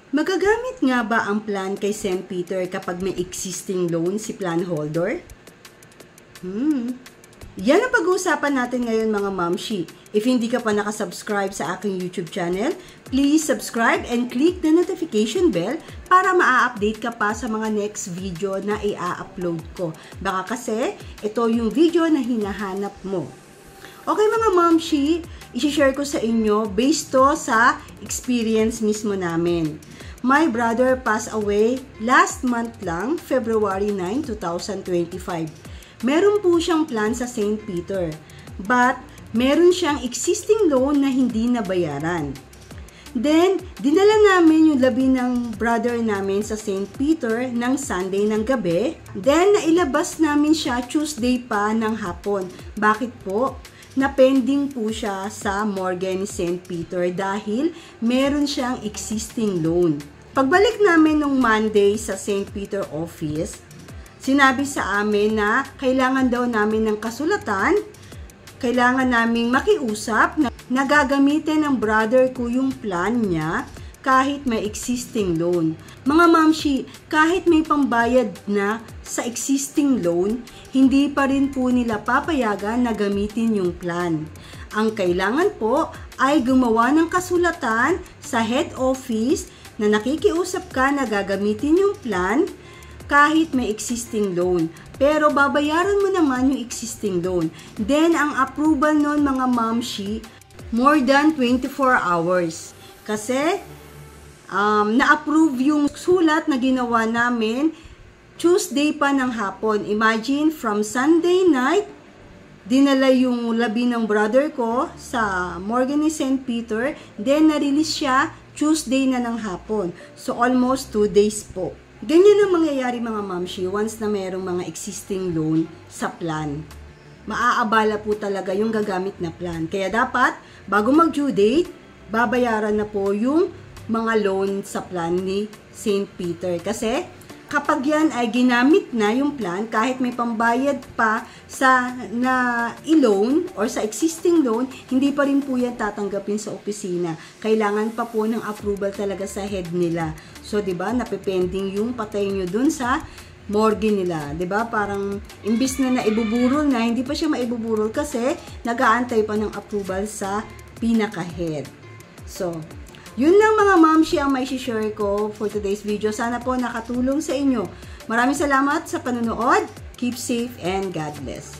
Magagamit nga ba ang plan kay St. Peter kapag may existing loan si plan holder? Yan ang pag-uusapan natin ngayon mga mamshi. If hindi ka pa nakasubscribe sa aking YouTube channel, please subscribe and click the notification bell para maa-update ka pa sa mga next video na i-upload ko. Baka kasi ito yung video na hinahanap mo. Okay mga mamshi, i-share ko sa inyo based to sa experience mismo namin. My brother passed away last month lang, February 9, 2025. Meron po siyang plan sa St. Peter, but meron siyang existing loan na hindi nabayaran. Then, dinala namin yung labi ng brother namin sa St. Peter ng Sunday ng gabi. Then, nailabas namin siya Tuesday pa ng hapon. Bakit po? Na-pending po siya sa morgue ni St. Peter dahil meron siyang existing loan. Pagbalik namin nung Monday sa St. Peter office, sinabi sa amin na kailangan daw namin ng kasulatan, kailangan naming makiusap na gagamitin ng brother ko yung plan niya kahit may existing loan. Mga mamshi, kahit may pambayad na sa existing loan, hindi pa rin po nila papayagan na gamitin yung plan. Ang kailangan po ay gumawa ng kasulatan sa head office na nakikiusap ka na gagamitin yung plan kahit may existing loan. Pero babayaran mo naman yung existing loan. Then, ang approval nun mga mamshi, more than 24 hours. Kasi, na-approve yung sulat na ginawa namin Tuesday pa ng hapon. Imagine, from Sunday night, dinala yung labi ng brother ko sa morgue ni St. Peter. Then, na-release siya Tuesday na ng hapon. So, almost 2 days po. Ganyan ang mangyayari mga mamshi once na mayroong mga existing loan sa plan. Maaabala po talaga yung gagamit na plan. Kaya dapat, bago mag-due date, babayaran na po yung mga loan sa plan ni St. Peter. Kasi kapag yan ay ginamit na yung plan, kahit may pambayad pa sa na i-loan or sa existing loan, hindi pa rin po yan tatanggapin sa opisina. Kailangan pa po ng approval talaga sa head nila. So, di ba, napipending yung patay nyo dun sa morgue nila. Di ba, parang imbis na naibuburol na, hindi pa siya maibuburol kasi nag-aantay pa ng approval sa pinaka-head. So, yun lang mga mamshi ang may share ko for today's video. Sana po nakatulong sa inyo. Maraming salamat sa panonood. Keep safe and God bless.